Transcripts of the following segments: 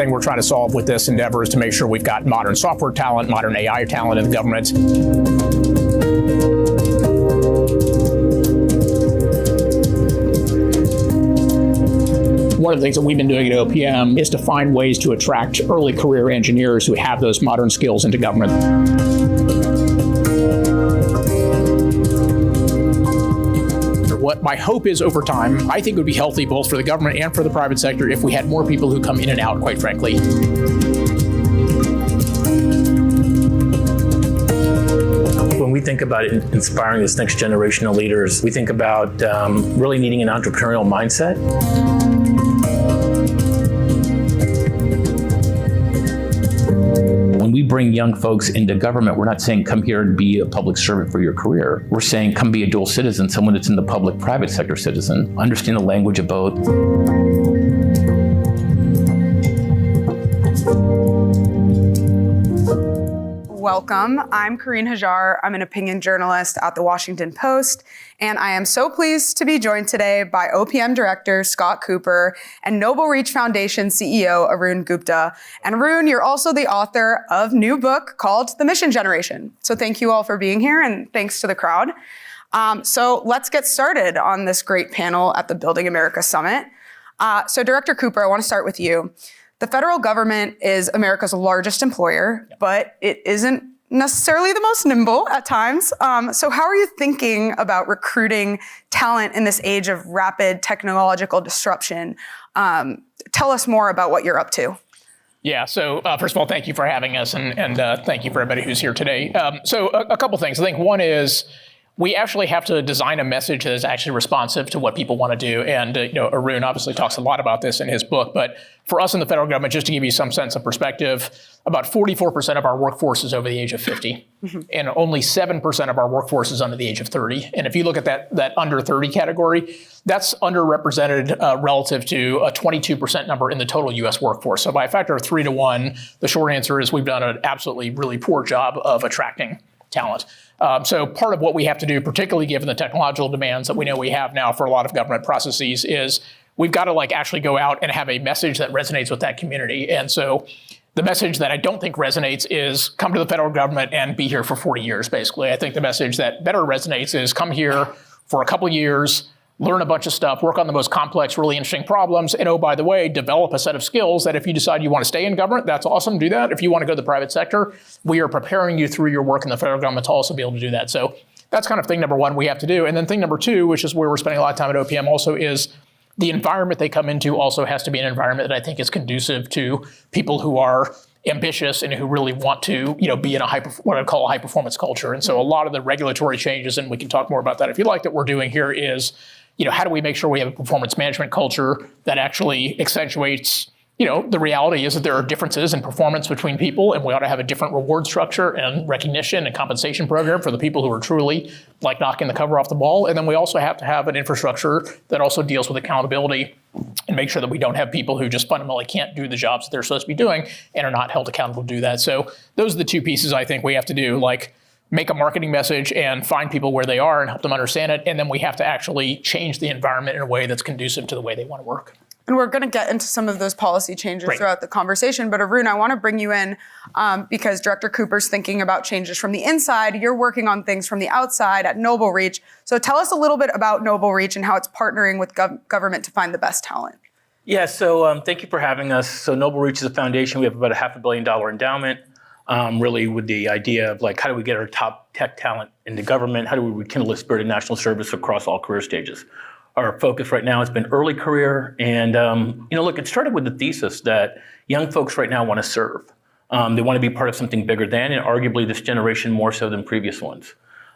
thing we're trying to solve with this endeavor is to make sure we've got modern software talent, modern AI talent in the government. One of the things that we've been doing at OPM is to find ways to attract early career engineers who have those modern skills into government. What my hope is over time, I think it would be healthy both for the government and for the private sector if we had more people who come in and out, quite frankly. When we think about inspiring this next generation of leaders, we think about really needing an entrepreneurial mindset. When we bring young folks into government, we're not saying come here and be a public servant for your career. We're saying come be a dual citizen, someone that's in the public-private sector citizen, understand the language of both. Welcome. I'm Karine Hajar. I'm an opinion journalist at the Washington Post, and I am so pleased to be joined today by OPM Director Scott Kupor and NobleReach Foundation CEO Arun Gupta. And Arun, you're also the author of a new book called The Mission Generation. So thank you all for being here, and thanks to the crowd. So let's get started on this great panel at the Building America Summit. So Director Kupor, I want to start with you. The federal government is America's largest employer, but it isn't necessarily the most nimble at times. So how are you thinking about recruiting talent in this age of rapid technological disruption? Tell us more about what you're up to. Yeah, so first of all, thank you for having us, and thank you for everybody who's here today. So a couple things. I think one is we actually have to design a message that is actually responsive to what people want to do. And Arun obviously talks a lot about this in his book. But for us in the federal government, just to give you some sense of perspective, about 44% of our workforce is over the age of 50. Mm-hmm. And only 7% of our workforce is under the age of 30. And if you look at that under 30 category, that's underrepresented relative to a 22% number in the total U.S. workforce. So by a factor of 3 to 1, the short answer is we've done an absolutely really poor job of attracting talent. So part of what we have to do, particularly given the technological demands that we know we have now for a lot of government processes, is we've got to actually go out and have a message that resonates with that community. And so the message that I don't think resonates is come to the federal government and be here for 40 years, basically. I think the message that better resonates is come here for a couple of years, learn a bunch of stuff, work on the most complex, really interesting problems, and oh, by the way, develop a set of skills that if you decide you want to stay in government, that's awesome, do that. If you want to go to the private sector, we are preparing you through your work in the federal government to also be able to do that. So that's kind of thing number one we have to do. And then thing number two, which is where we're spending a lot of time at OPM also, is the environment they come into also has to be an environment that I think is conducive to people who are ambitious and who really want to, be in what I call a high-performance culture. And so a lot of the regulatory changes, and we can talk more about that if you like, that we're doing here is how do we make sure we have a performance management culture that actually accentuates, the reality is that there are differences in performance between people, and we ought to have a different reward structure and recognition and compensation program for the people who are truly knocking the cover off the ball. And then we also have to have an infrastructure that also deals with accountability and make sure that we don't have people who just fundamentally can't do the jobs that they're supposed to be doing and are not held accountable to do that. So those are the two pieces I think we have to do, make a marketing message and find people where they are and help them understand it. And then we have to actually change the environment in a way that's conducive to the way they want to work. And we're going to get into some of those policy changes throughout the conversation. But Arun, I want to bring you in because Director Kupor's thinking about changes from the inside. You're working on things from the outside at NobleReach. So tell us a little bit about NobleReach and how it's partnering with government to find the best talent. Yeah, so thank you for having us. So NobleReach is a foundation. We have about a $500 million endowment. Really with the idea of how do we get our top tech talent into government? How do we rekindle a spirit of national service across all career stages? Our focus right now has been early career. And, look, it started with the thesis that young folks right now want to serve. They want to be part of something bigger than, and arguably this generation more so than previous ones.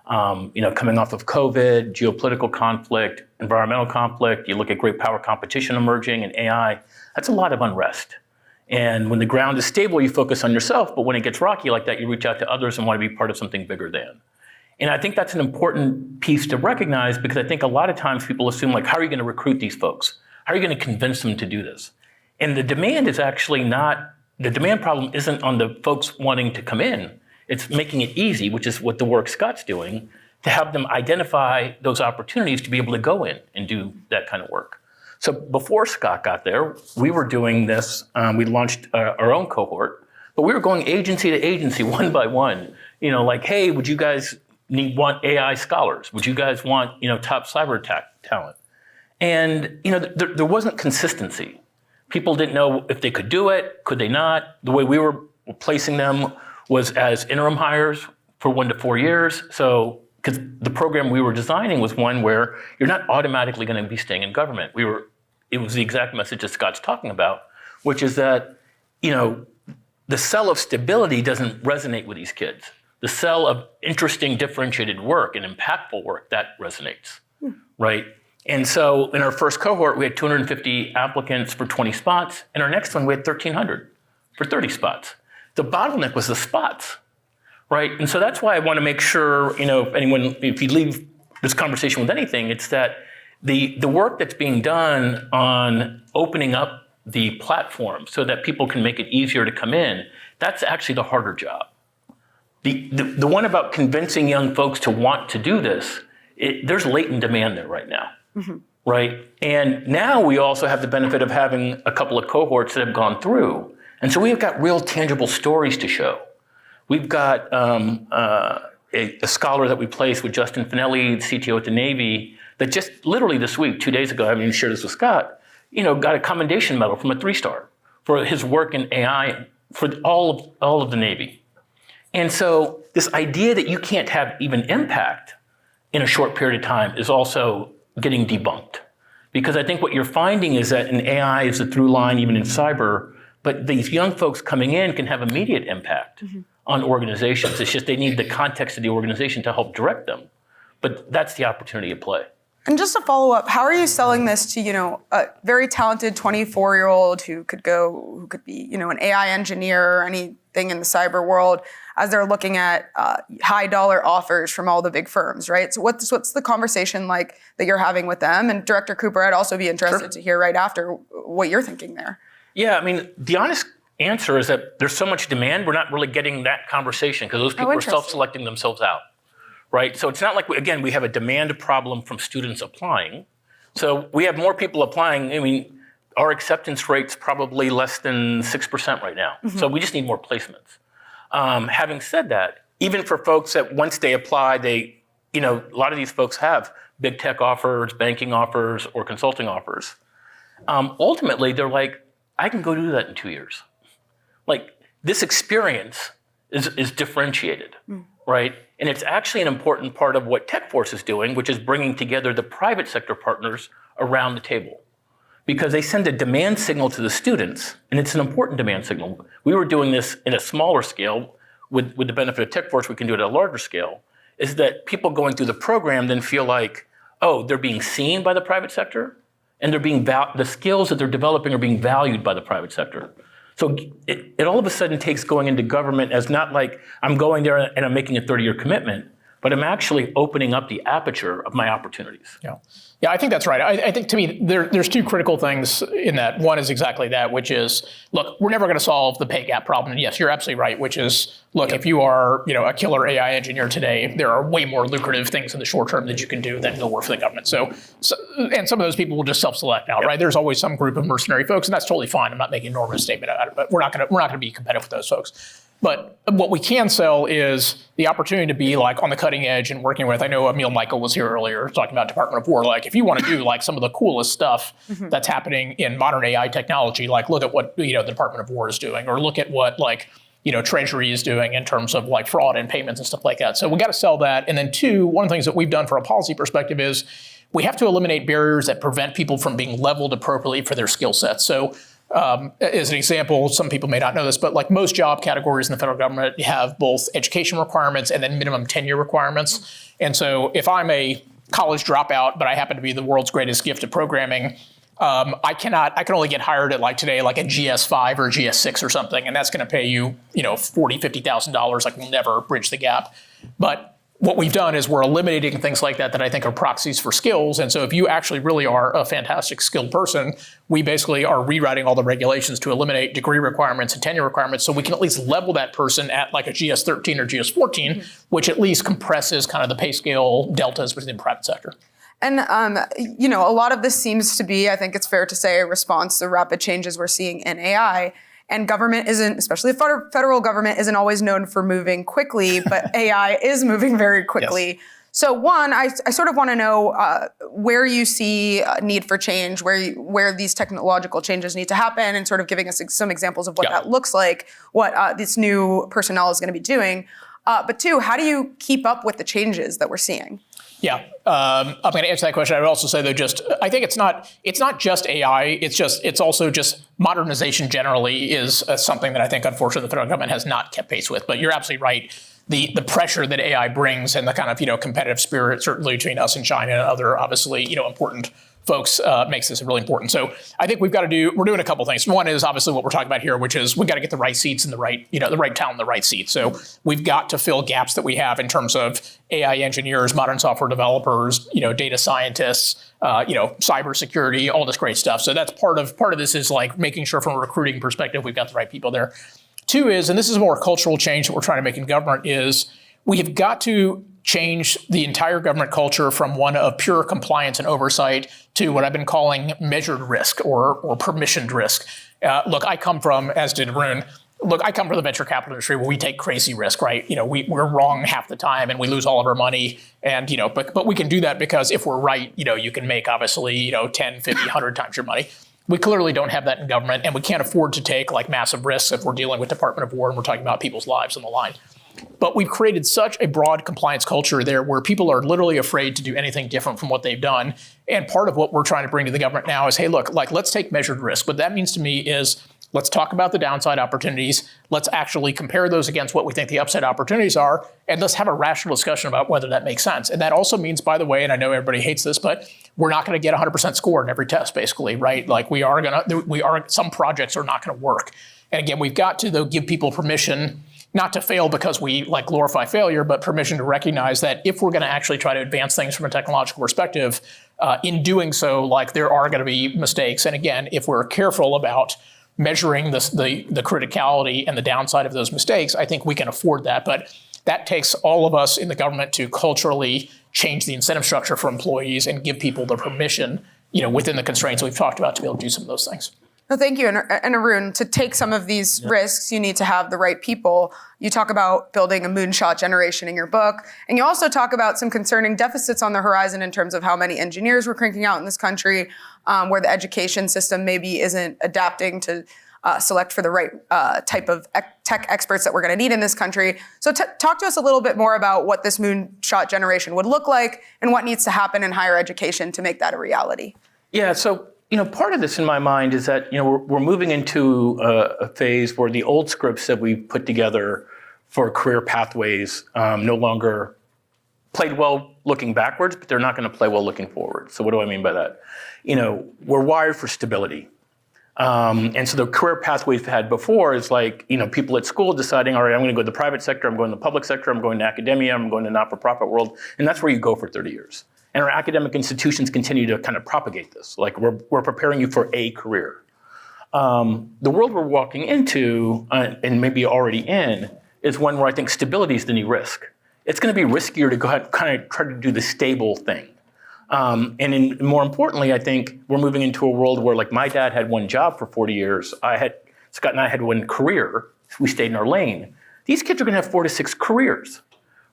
Coming off of COVID, geopolitical conflict, environmental conflict, you look at great power competition emerging and AI, that's a lot of unrest. And when the ground is stable, you focus on yourself. But when it gets rocky like that, you reach out to others and want to be part of something bigger than. And I think that's an important piece to recognize, because I think a lot of times people assume, how are you going to recruit these folks? How are you going to convince them to do this? And the demand is actually the demand problem isn't on the folks wanting to come in. It's making it easy, which is what the work Scott's doing, to have them identify those opportunities to be able to go in and do that kind of work. So before Scott got there, we were doing this. We launched our own cohort, but we were going agency to agency, one by one. Like, hey, would you guys want AI scholars? Would you guys want top cyber attack talent? And there wasn't consistency. People didn't know if they could do it, could they not. The way we were placing them was as interim hires for 1 to 4 years. So, because the program we were designing was one where you're not automatically going to be staying in government. It was the exact message that Scott's talking about, which is that, the sell of stability doesn't resonate with these kids. The sell of interesting, differentiated work and impactful work, that resonates, right? And so in our first cohort, we had 250 applicants for 20 spots. In our next one, we had 1,300 for 30 spots. The bottleneck was the spots, right? And so that's why I want to make sure, if you leave this conversation with anything, it's that the work that's being done on opening up the platform so that people can make it easier to come in, that's actually the harder job. The one about convincing young folks to want to do this, there's latent demand there right now. Right? And now we also have the benefit of having a couple of cohorts that have gone through. And so we've got real tangible stories to show. We've got a scholar that we placed with Justin Finelli, the CTO at the Navy, that just literally this week, 2 days ago, I haven't even shared this with Scott, got a commendation medal from a 3-star for his work in AI for all of the Navy. And so this idea that you can't have even impact in a short period of time is also getting debunked. Because I think what you're finding is that in AI is a through line, even in cyber, but these young folks coming in can have immediate impact on organizations. It's just they need the context of the organization to help direct them. But that's the opportunity at play. And just to follow up, how are you selling this to, a very talented 24-year-old who could be, an AI engineer or anything in the cyber world as they're looking at high dollar offers from all the big firms, right? So what's the conversation like that you're having with them? And Director Kupor, I'd also be interested to hear right after what you're thinking there. Yeah, the honest answer is that there's so much demand, we're not really getting that conversation because those people are self-selecting themselves out. Right? So it's not like, we have a demand problem from students applying. So we have more people applying. Our acceptance rate's probably less than 6% right now. So we just need more placements. Having said that, even for folks that once they apply, a lot of these folks have big tech offers, banking offers, or consulting offers. Ultimately, they're like, I can go do that in 2 years. Like, this experience is differentiated, right? And it's actually an important part of what TechForce is doing, which is bringing together the private sector partners around the table. Because they send a demand signal to the students, and it's an important demand signal. We were doing this in a smaller scale. With the benefit of TechForce, we can do it at a larger scale, is that people going through the program then feel like, oh, they're being seen by the private sector, and the skills that they're developing are being valued by the private sector. So it all of a sudden takes going into government as not like I'm going there and I'm making a 30-year commitment, but I'm actually opening up the aperture of my opportunities. Yeah, I think that's right. I think to me, there's two critical things in that. One is exactly that, which is, look, we're never going to solve the pay gap problem. And yes, you're absolutely right, which is, look, if you are a killer AI engineer today, there are way more lucrative things in the short term that you can do than go work for the government. So and some of those people will just self-select out, right? There's always some group of mercenary folks, and that's totally fine. I'm not making a normative statement out of it, but we're not going to be competitive with those folks. But what we can sell is the opportunity to be like on the cutting edge and working with, I know Emil Michael was here earlier talking about Department of War. Like if you want to do like some of the coolest stuff that's happening in modern AI technology, like look at what the Department of War is doing, or look at what Treasury is doing in terms of like fraud and payments and stuff like that. So we got to sell that. And then two, one of the things that we've done from a policy perspective is we have to eliminate barriers that prevent people from being leveled appropriately for their skill sets. So as an example, some people may not know this, but like most job categories in the federal government have both education requirements and then minimum tenure requirements. And so if I'm a college dropout, but I happen to be the world's greatest gift at programming, I can only get hired at like today, like a GS5 or a GS6 or something. And that's going to pay you, $40,000, $50,000. Like we'll never bridge the gap. But what we've done is we're eliminating things like that I think are proxies for skills. And so if you actually really are a fantastic skilled person, we basically are rewriting all the regulations to eliminate degree requirements and tenure requirements so we can at least level that person at like a GS13 or GS14, which at least compresses kind of the pay scale deltas within the private sector. And, a lot of this seems to be, I think it's fair to say, a response to rapid changes we're seeing in AI. And government isn't, especially the federal government, isn't always known for moving quickly, but AI is moving very quickly. Yes. So one, I sort of want to know where you see a need for change, where these technological changes need to happen, and sort of giving us some examples of what that looks like, what this new personnel is going to be doing. But two, how do you keep up with the changes that we're seeing? Yeah, I'm going to answer that question. I would also say, though, I think it's not just AI. It's also just modernization generally is something that I think, unfortunately, the federal government has not kept pace with. But you're absolutely right. The pressure that AI brings and the kind of competitive spirit, certainly between us and China and other obviously important folks, makes this really important. So I think we're doing a couple things. One is obviously what we're talking about here, which is we've got to get the right seats and the right talent in the right seats. So we've got to fill gaps that we have in terms of AI engineers, modern software developers, data scientists, cybersecurity, all this great stuff. So that's part of this is like making sure from a recruiting perspective, we've got the right people there. Two is, and this is a more cultural change that we're trying to make in government, is we have got to change the entire government culture from one of pure compliance and oversight to what I've been calling measured risk or permissioned risk. Look, I come from, as did Arun, the venture capital industry where we take crazy risk, right? We're wrong half the time and we lose all of our money. And, but we can do that because if we're right, you can make obviously, 10, 50, 100 times your money. We clearly don't have that in government, and we can't afford to take like massive risks if we're dealing with Department of War and we're talking about people's lives on the line. But we've created such a broad compliance culture there where people are literally afraid to do anything different from what they've done. And part of what we're trying to bring to the government now is, hey, look, let's take measured risk. What that means to me is let's talk about the downside opportunities. Let's actually compare those against what we think the upside opportunities are. And let's have a rational discussion about whether that makes sense. And that also means, by the way, and I know everybody hates this, but we're not going to get 100% score in every test, basically, right? Like some projects are not going to work. And again, we've got to, though, give people permission not to fail because we glorify failure, but permission to recognize that if we're going to actually try to advance things from a technological perspective, in doing so, there are going to be mistakes. And again, if we're careful about measuring the criticality and the downside of those mistakes, I think we can afford that. But that takes all of us in the government to culturally change the incentive structure for employees and give people the permission, within the constraints we've talked about, to be able to do some of those things. No, thank you. And Arun, to take some of these risks, you need to have the right people. You talk about building a moonshot generation in your book, and you also talk about some concerning deficits on the horizon in terms of how many engineers we're cranking out in this country, where the education system maybe isn't adapting to select for the right type of tech experts that we're going to need in this country. So talk to us a little bit more about what this moonshot generation would look like and what needs to happen in higher education to make that a reality. Yeah, so part of this in my mind is that, we're moving into a phase where the old scripts that we put together for career pathways no longer played well looking backwards, but they're not going to play well looking forward. So what do I mean by that? We're wired for stability. And so the career path we've had before is people at school deciding, all right, I'm going to go to the private sector, I'm going to the public sector, I'm going to academia, I'm going to not-for-profit world. And that's where you go for 30 years. And our academic institutions continue to kind of propagate this. We're preparing you for a career. The world we're walking into, and maybe already in, is one where I think stability is the new risk. It's going to be riskier to go ahead and kind of try to do the stable thing. More importantly, I think we're moving into a world where, my dad had one job for 40 years. Scott and I had one career. We stayed in our lane. These kids are going to have 4 to 6 careers,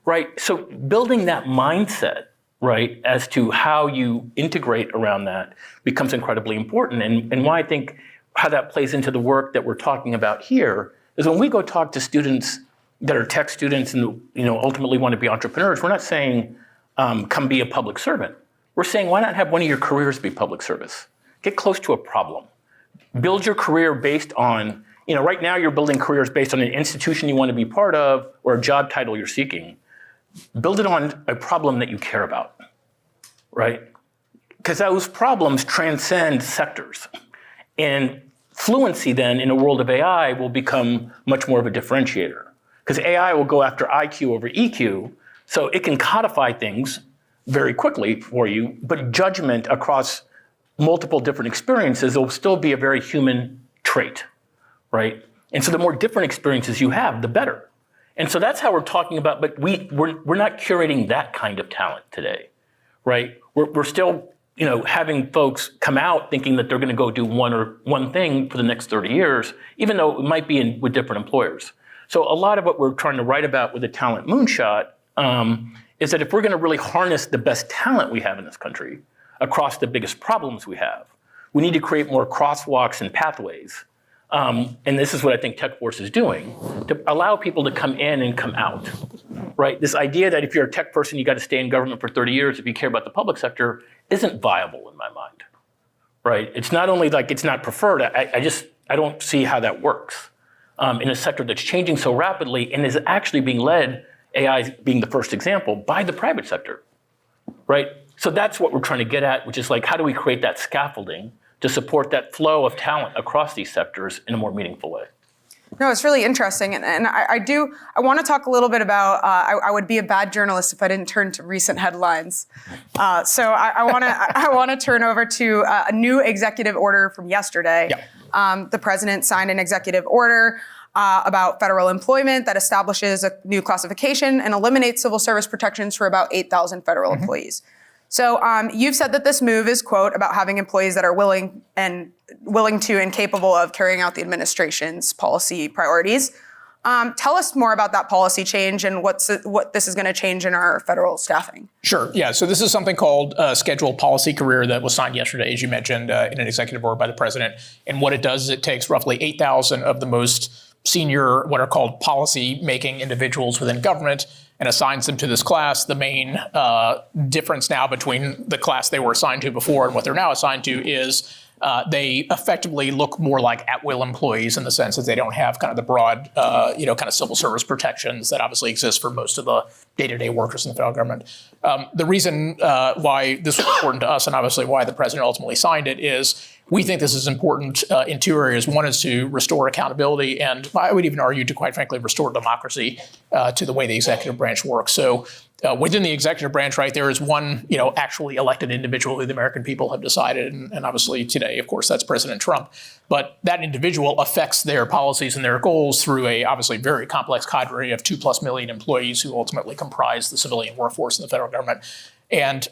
right? So building that mindset, right, as to how you integrate around that becomes incredibly important. And why I think how that plays into the work that we're talking about here is when we go talk to students that are tech students and ultimately want to be entrepreneurs, we're not saying come be a public servant. We're saying, why not have one of your careers be public service? Get close to a problem. Build your career based on, right now you're building careers based on an institution you want to be part of or a job title you're seeking. Build it on a problem that you care about, right? Because those problems transcend sectors. And fluency then in a world of AI will become much more of a differentiator. Because AI will go after IQ over EQ, so it can codify things very quickly for you, but judgment across multiple different experiences will still be a very human trait, right? And so the more different experiences you have, the better. And so that's how we're talking about, but we're not curating that kind of talent today, right? We're still, having folks come out thinking that they're going to go do one thing for the next 30 years, even though it might be with different employers. So a lot of what we're trying to write about with the talent moonshot is that if we're going to really harness the best talent we have in this country across the biggest problems we have, we need to create more crosswalks and pathways. And this is what I think TechForce is doing, to allow people to come in and come out, right? This idea that if you're a tech person, you got to stay in government for 30 years if you care about the public sector isn't viable in my mind, right? It's not only like it's not preferred, I don't see how that works in a sector that's changing so rapidly and is actually being led, AI being the first example, by the private sector, right? So that's what we're trying to get at, which is like, how do we create that scaffolding to support that flow of talent across these sectors in a more meaningful way? No, it's really interesting. And I want to talk a little bit about, I would be a bad journalist if I didn't turn to recent headlines. So I want to turn over to a new executive order from yesterday. Yeah. The president signed an executive order about federal employment that establishes a new classification and eliminates civil service protections for about 8,000 federal employees. So you've said that this move is, quote, about having employees that are willing to and capable of carrying out the administration's policy priorities. Tell us more about that policy change and what this is going to change in our federal staffing. Sure. Yeah. So this is something called Scheduled Policy Career that was signed yesterday, as you mentioned, in an executive order by the president. And what it does is it takes roughly 8,000 of the most senior, what are called policy-making individuals within government, and assigns them to this class. The main difference now between the class they were assigned to before and what they're now assigned to is they effectively look more like at-will employees in the sense that they don't have kind of the broad, kind of civil service protections that obviously exist for most of the day-to-day workers in the federal government. The reason why this was important to us and obviously why the president ultimately signed it is we think this is important in two areas. One is to restore accountability, and I would even argue to, quite frankly, restore democracy to the way the executive branch works. So within the executive branch, right, there is one, actually elected individual who the American people have decided, and obviously today, of course, that's President Trump. But that individual affects their policies and their goals through a obviously very complex cadre of 2+ million employees who ultimately comprise the civilian workforce in the federal government. And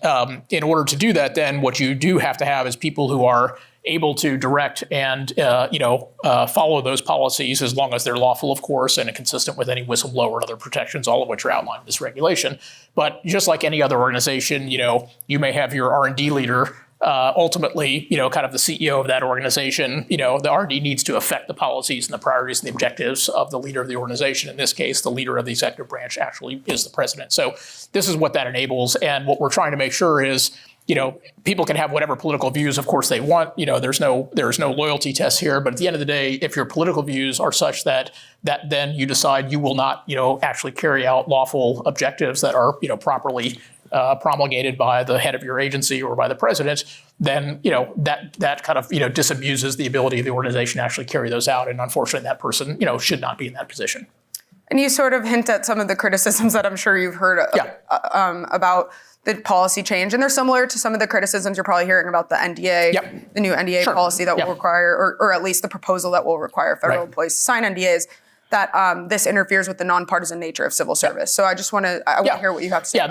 in order to do that, then what you do have to have is people who are able to direct and follow those policies as long as they're lawful, of course, and consistent with any whistleblower and other protections, all of which are outlined in this regulation. But just like any other organization, you may have your R&D leader. Ultimately, kind of the CEO of that organization, the R&D needs to affect the policies and the priorities and the objectives of the leader of the organization. In this case, the leader of the executive branch actually is the president. So this is what that enables. And what we're trying to make sure is, people can have whatever political views, of course, they want. There's no loyalty test here. But at the end of the day, if your political views are such that then you decide you will not, actually carry out lawful objectives that are, properly promulgated by the head of your agency or by the president, then that kind of disabuses the ability of the organization to actually carry those out. And unfortunately, that person should not be in that position. And you sort of hint at some of the criticisms that I'm sure you've heard about the policy change, and they're similar to some of the criticisms you're probably hearing about the NDA, the new NDA policy that will require, or at least the proposal that will require federal employees to sign NDAs. That this interferes with the nonpartisan nature of civil service. So I just want to hear what you have to say. Yeah,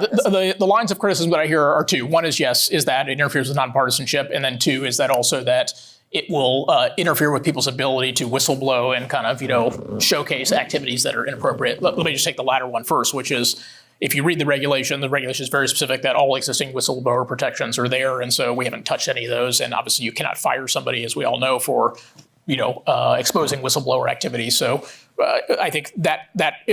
the lines of criticism that I hear are two. One is is that it interferes with nonpartisanship, and then two is that also that it will interfere with people's ability to whistleblow and kind of showcase activities that are inappropriate. Let me just take the latter one first, which is if you read the regulation is very specific that all existing whistleblower protections are there, and so we haven't touched any of those. And obviously, you cannot fire somebody, as we all know, for exposing whistleblower activity. So I think that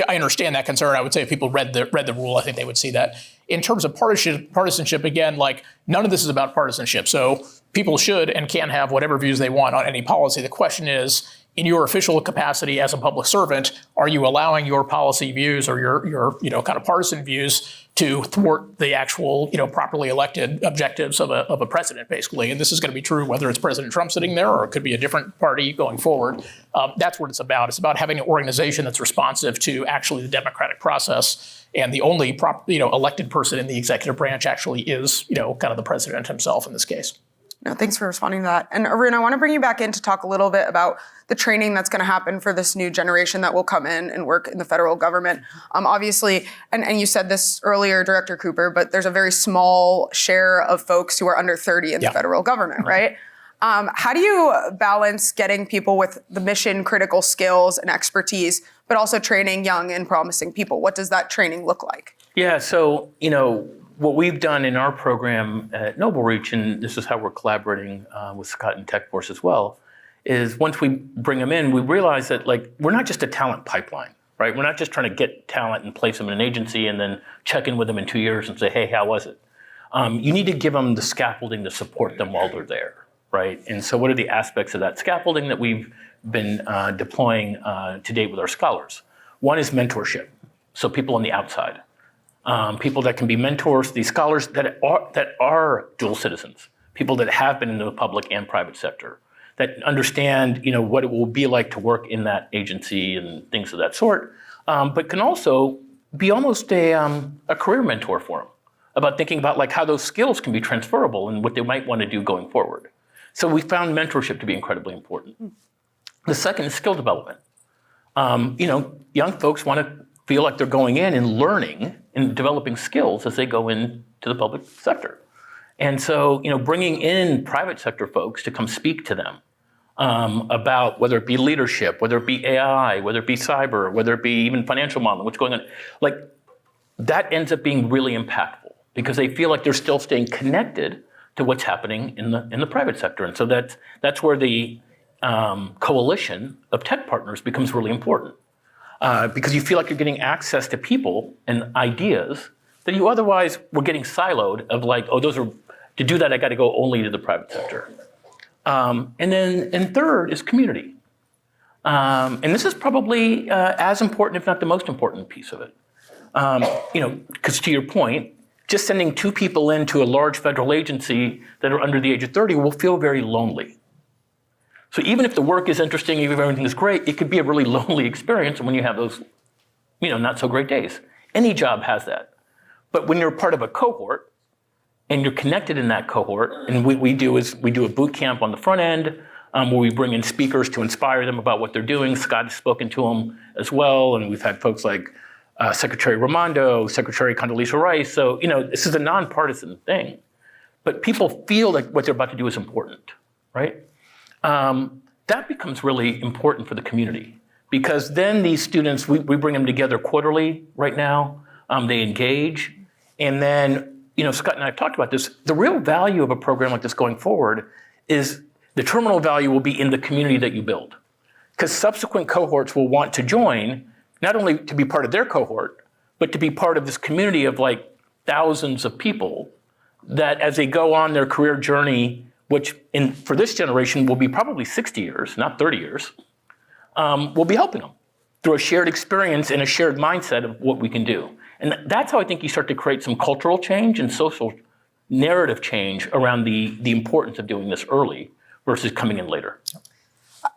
I understand that concern. I would say if people read the rule, I think they would see that. In terms of partisanship, again, none of this is about partisanship. So people should and can have whatever views they want on any policy. The question is, in your official capacity as a public servant, are you allowing your policy views or your kind of partisan views to thwart the actual properly elected objectives of a president, basically? And this is going to be true whether it's President Trump sitting there or it could be a different party going forward. That's what it's about. It's about having an organization that's responsive to actually the democratic process. And the only elected person in the executive branch actually is kind of the president himself in this case. No, thanks for responding to that. And Arun, I want to bring you back in to talk a little bit about the training that's going to happen for this new generation that will come in and work in the federal government. Obviously, and you said this earlier, Director Kupor, but there's a very small share of folks who are under 30 in the federal government, right? How do you balance getting people with the mission critical skills and expertise, but also training young and promising people? What does that training look like? Yeah, so, what we've done in our program at NobleReach, and this is how we're collaborating with Scott and TechForce as well, is once we bring them in, we realize that we're not just a talent pipeline, right? We're not just trying to get talent and place them in an agency and then check in with them in 2 years and say, hey, how was it? You need to give them the scaffolding to support them while they're there, right? And so what are the aspects of that scaffolding that we've been deploying to date with our scholars? One is mentorship, so people on the outside. People that can be mentors, these scholars that are dual citizens, people that have been in the public and private sector, that understand what it will be like to work in that agency and things of that sort, but can also be almost a career mentor for them about thinking about how those skills can be transferable and what they might want to do going forward. So we found mentorship to be incredibly important. The second is skill development. Young folks want to feel like they're going in and learning and developing skills as they go into the public sector. And so, bringing in private sector folks to come speak to them about whether it be leadership, whether it be AI, whether it be cyber, whether it be even financial modeling, what's going on, that ends up being really impactful because they feel like they're still staying connected to what's happening in the private sector. And so that's where the coalition of tech partners becomes really important. Because you feel like you're getting access to people and ideas that you otherwise were getting siloed of to do that, I got to go only to the private sector. And third is community. And this is probably as important, if not the most important piece of it. Because to your point, just sending 2 people into a large federal agency that are under the age of 30 will feel very lonely. So even if the work is interesting, even if everything is great, it could be a really lonely experience when you have those, not so great days. Any job has that. But when you're part of a cohort and you're connected in that cohort, and what we do is we do a boot camp on the front end where we bring in speakers to inspire them about what they're doing. Scott has spoken to them as well, and we've had folks like Secretary Raimondo, Secretary Condoleezza Rice. So, this is a nonpartisan thing. But people feel like what they're about to do is important, right? That becomes really important for the community because then these students, we bring them together quarterly right now. They engage. And then, Scott and I have talked about this. The real value of a program like this going forward is the terminal value will be in the community that you build. Because subsequent cohorts will want to join, not only to be part of their cohort, but to be part of this community of thousands of people that as they go on their career journey, which for this generation will be probably 60 years, not 30 years, will be helping them through a shared experience and a shared mindset of what we can do. And that's how I think you start to create some cultural change and social narrative change around the importance of doing this early versus coming in later.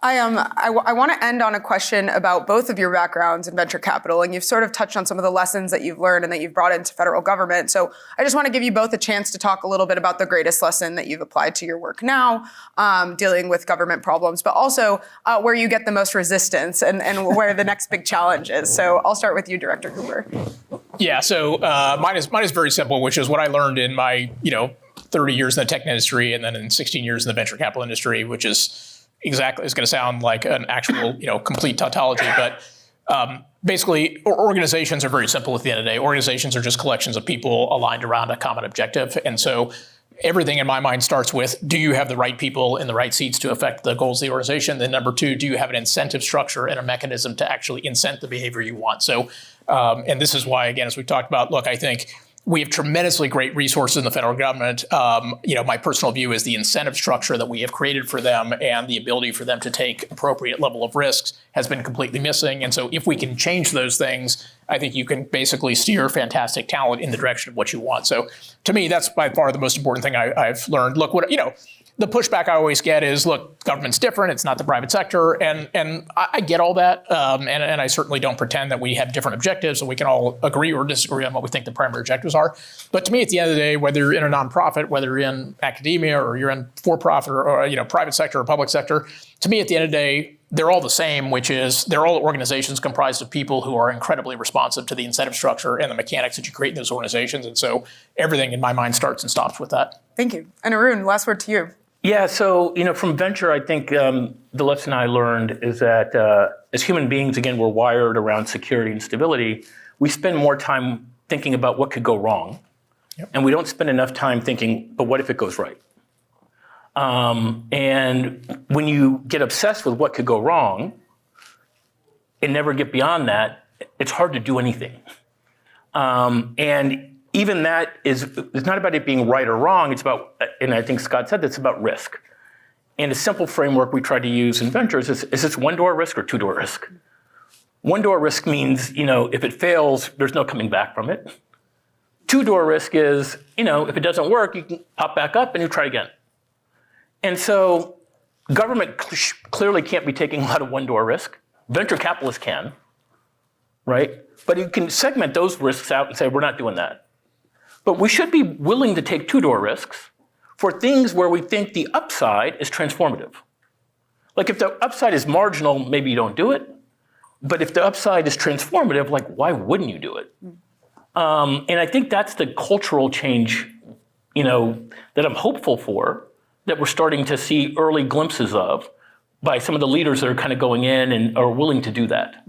I want to end on a question about both of your backgrounds in venture capital, and you've sort of touched on some of the lessons that you've learned and that you've brought into federal government. So I just want to give you both a chance to talk a little bit about the greatest lesson that you've applied to your work now, dealing with government problems, but also where you get the most resistance and where the next big challenge is. So I'll start with you, Director Kupor. Yeah, so mine is very simple, which is what I learned in my 30 years in the tech industry and then in 16 years in the venture capital industry, which is exactly, it's going to sound like an actual, complete tautology, but basically organizations are very simple at the end of the day. Organizations are just collections of people aligned around a common objective. And so everything in my mind starts with, do you have the right people in the right seats to affect the goals of the organization? Then number 2, do you have an incentive structure and a mechanism to actually incent the behavior you want? So, and this is why, again, as we talked about, look, I think we have tremendously great resources in the federal government. My personal view is the incentive structure that we have created for them and the ability for them to take appropriate level of risks has been completely missing. And so if we can change those things, I think you can basically steer fantastic talent in the direction of what you want. So to me, that's by far the most important thing I've learned. Look, the pushback I always get is, look, government's different. It's not the private sector. And I get all that. And I certainly don't pretend that we have different objectives and we can all agree or disagree on what we think the primary objectives are. But to me, at the end of the day, whether you're in a nonprofit, whether you're in academia or you're in for-profit or private sector or public sector, to me, at the end of the day, they're all the same, which is they're all organizations comprised of people who are incredibly responsive to the incentive structure and the mechanics that you create in those organizations. And so everything in my mind starts and stops with that. Thank you. And Arun, last word to you. Yeah, so from venture, I think the lesson I learned is that as human beings, again, we're wired around security and stability. We spend more time thinking about what could go wrong, and we don't spend enough time thinking, but what if it goes right? And when you get obsessed with what could go wrong and never get beyond that, it's hard to do anything. And even that it's not about it being right or wrong. It's about, and I think Scott said this, about risk. And a simple framework we try to use in ventures is this one-door risk or two-door risk? One-door risk means, if it fails, there's no coming back from it. Two-door risk is, if it doesn't work, you can pop back up and you try again. And so government clearly can't be taking a lot of one-door risk. Venture capitalists can, right? But you can segment those risks out and say, we're not doing that. But we should be willing to take two-door risks for things where we think the upside is transformative. Like if the upside is marginal, maybe you don't do it. But if the upside is transformative, why wouldn't you do it? And I think that's the cultural change, that I'm hopeful for, that we're starting to see early glimpses of by some of the leaders that are kind of going in and are willing to do that.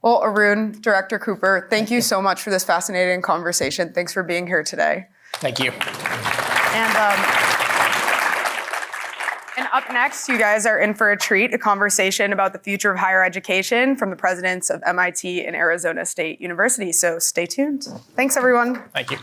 Well, Arun, Director Kupor, thank you so much for this fascinating conversation. Thanks for being here today. Thank you. And up next, you guys are in for a treat, a conversation about the future of higher education from the presidents of MIT and Arizona State University. So stay tuned. Thanks, everyone. Thank you.